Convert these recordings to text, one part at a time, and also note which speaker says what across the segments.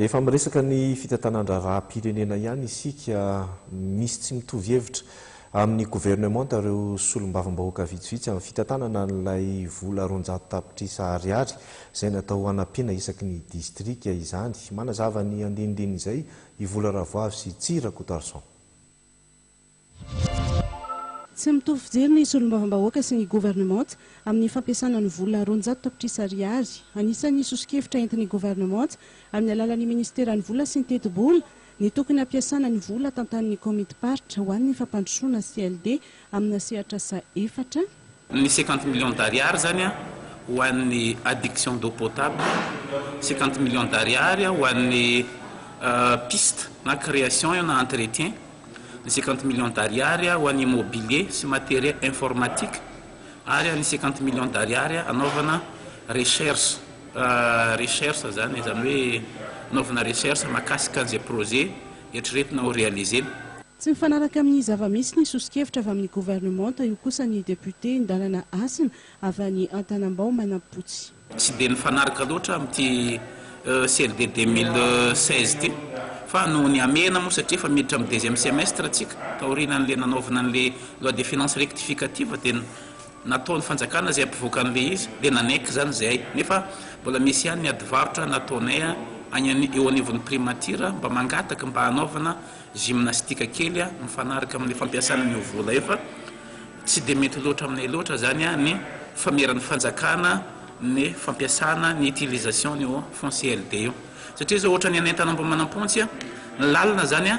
Speaker 1: Efa miresaka ny fitantanandra-pirenena ihany isika misy tsy mitovy hevitra amin'ny gouvernement ireo solombavambahoaka vitsivitsy amin'ny fitantanana n'ilay vola 400 tapitrisa ariary izay natao hanampiana isaky ny distrika izany. Manazava ny andinindin izay i vola Ravoavy sy Tsirakotarson.
Speaker 2: Tsy mitovy fijery ny solombavambahoaka sy ny gouvernement amin'ny fampiasana ny vola 400 tapitrisa ariary. Anisan'ny sosokevitra entin'ny gouvernement amin'ny alalan'ny ministeran'ny vola sy ny teti-bola ny tokony ampiasana ny vola tantanin'ny komity paritra ho an'ny fampandrosoana CLD amina sehatra sa efatra.
Speaker 3: Ny 50 millions d'ariary zany ho an'ny adduction d'eau potable, 50 millions d'ariary ho an'ny piste na création na entretien, ny 50 millions d'ariary ho an'ny immobilier sy matériel informatique, ary ny 50 millions d'ariary anaovana recherche zany hoe anaovana recherche mahakasika an'izay projet eritreretina ho réaliser.
Speaker 2: Tsy mifanaraka amin'ny zava-misy ny sosokevitra avy amin'ny gouvernement io kosa ny député Ndalana Asina avy any Antanambao Manampotsy.
Speaker 3: Tsy dia nifanaraka loatra amin'ity CLD 2016 ty fa no ny amena moa satria efa miditra amin'ny deuxième semestre atsika taorina an'le nanaovana an'le loi des finances rectificative dia nataony fanjakana izay ampivoaka an'le izy dia nanaiky zany izay nefa mbola misy ihany ny adivarotra nataonay eo anivon'ny primature mba mangataka mba hanaovana gymnastika kely mifanaraka amin'ny fampiasana ny vola io fa tsy dia mety loatra aminay loatra zany ny fameran'ny fanjakana ny fampiasana ny utilisation ny fonds CLD io satria zao ohatra ny anay Antanambao Manampontsy ny lalina zany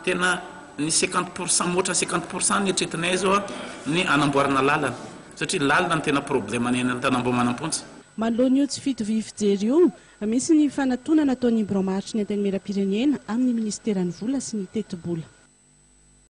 Speaker 3: tena ny 50% moatra 50% ny etretinay zao ny anamboarana lalana satria lalina ny tena problème ny Antanambao Manampontsy.
Speaker 2: Manoloana io tsy fitovy fijery io misy ny fanantonana ataon'ny branche ny antenimieram-pirenena amin'ny ministeran'ny vola sy ny teti-bola.